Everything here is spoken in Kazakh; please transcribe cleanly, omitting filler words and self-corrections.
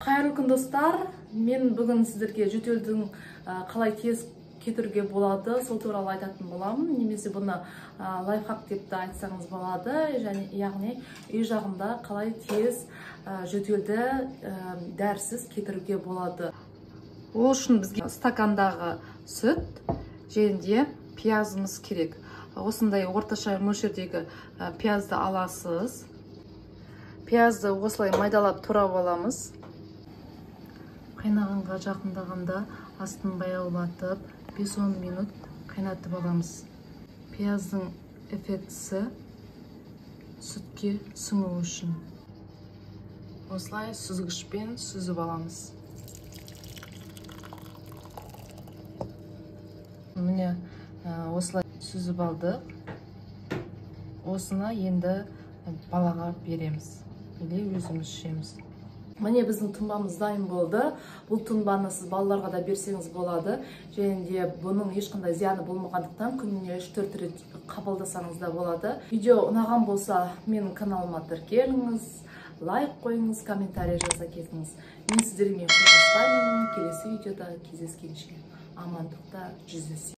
Қайырлы күн достар. Мен бүгін сіздерге жөтелдің қалай тез кетіруге болады, сол туралы айтатын боламын. Немесе бұны лайфхак деп те айтсаңыз болады. Яғни үй жағында қалай тез жөтелді дәрсіз кетіруге болады. Ол үшін бізге стакандағы сүт және пиязымыз керек. Осындай орташа мөлшердегі пиязды аласыз. Пиязды осылай майдалап турап аламыз. Қайнағанға жақындағанда астын баяулатып 5-10 минут қайнатып аламыз. Пияздың эффектісі сүтке сіңу үшін. Осылай сүзгішпен сүзіп аламыз. Міне осылай сүзіп алдық. Осыны енді балаға береміз. Или өзіміз ішеміз. Міне біздің тұнбамыз дайын болды. Бұл тұнбаны сіз балаларға да берсеңіз болады. Және де бұның ешқандай зияны болмағандықтан күніне 3-4 рет қабылдасаңыз да болады. Видео ұнаған болса, менің каналыма тіркеліңіз, лайк қойыңыз, комментарий жаза кетіңіз. Мен сіздермен қоштаспаймын. Келесі видеода кездескенше амандықта жүздесеміз.